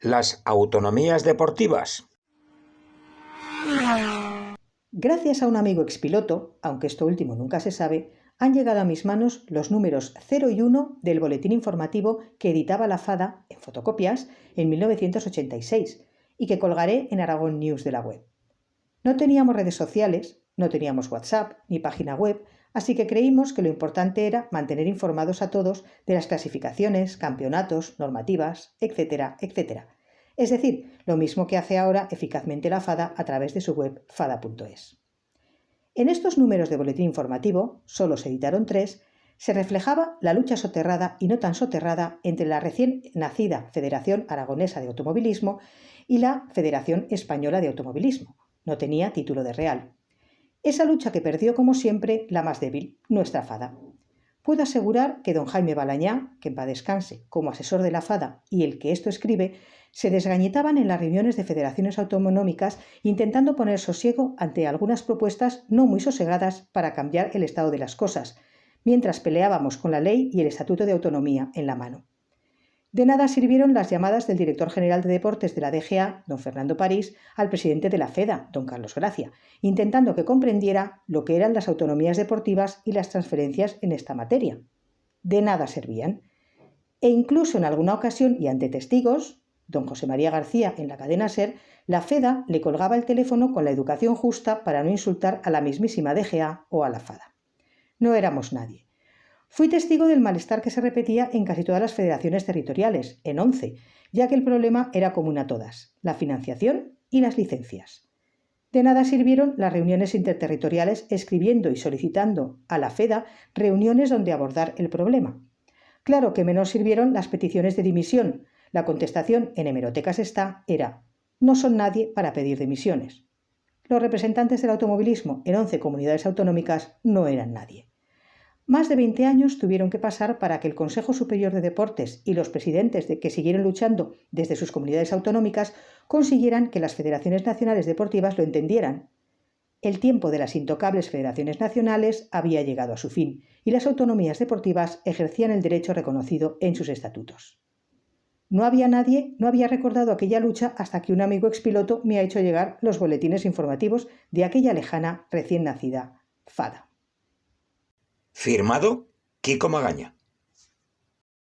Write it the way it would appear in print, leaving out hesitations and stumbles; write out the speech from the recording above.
Las autonomías deportivas. Gracias a un amigo expiloto, aunque esto último nunca se sabe, han llegado a mis manos los números 0 y 1 del boletín informativo que editaba la FADA en fotocopias en 1986 y que colgaré en Aragón News de la web. No teníamos redes sociales, no teníamos WhatsApp ni página web, así que creímos que lo importante era mantener informados a todos de las clasificaciones, campeonatos, normativas, etcétera, etcétera. Es decir, lo mismo que hace ahora eficazmente la FADA a través de su web fada.es. En estos números de boletín informativo, solo se editaron 3, se reflejaba la lucha soterrada y no tan soterrada entre la recién nacida Federación Aragonesa de Automovilismo y la Federación Española de Automovilismo. No tenía título de real. Esa lucha que perdió, como siempre, la más débil, nuestra FADA. Puedo asegurar que don Jaime Balañá, que en paz descanse, como asesor de la FADA y el que esto escribe, se desgañitaban en las reuniones de federaciones autonómicas intentando poner sosiego ante algunas propuestas no muy sosegadas para cambiar el estado de las cosas, mientras peleábamos con la ley y el Estatuto de Autonomía en la mano. De nada sirvieron las llamadas del director general de deportes de la DGA, don Fernando París, al presidente de la FEDA, don Carlos Gracia, intentando que comprendiera lo que eran las autonomías deportivas y las transferencias en esta materia. De nada servían. E incluso en alguna ocasión y ante testigos, don José María García en la cadena SER, la FEDA le colgaba el teléfono con la educación justa para no insultar a la mismísima DGA o a la FADA. No éramos nadie. Fui testigo del malestar que se repetía en casi todas las federaciones territoriales, en 11, ya que el problema era común a todas, la financiación y las licencias. De nada sirvieron las reuniones interterritoriales escribiendo y solicitando a la FEDA reuniones donde abordar el problema. Claro que menos sirvieron las peticiones de dimisión. La contestación en hemerotecas era: no son nadie para pedir dimisiones. Los representantes del automovilismo en 11 comunidades autonómicas no eran nadie. Más de 20 años tuvieron que pasar para que el Consejo Superior de Deportes y los presidentes que siguieron luchando desde sus comunidades autonómicas consiguieran que las federaciones nacionales deportivas lo entendieran. El tiempo de las intocables federaciones nacionales había llegado a su fin y las autonomías deportivas ejercían el derecho reconocido en sus estatutos. No había recordado aquella lucha hasta que un amigo expiloto me ha hecho llegar los boletines informativos de aquella lejana, recién nacida FADA. Firmado Kiko Magaña.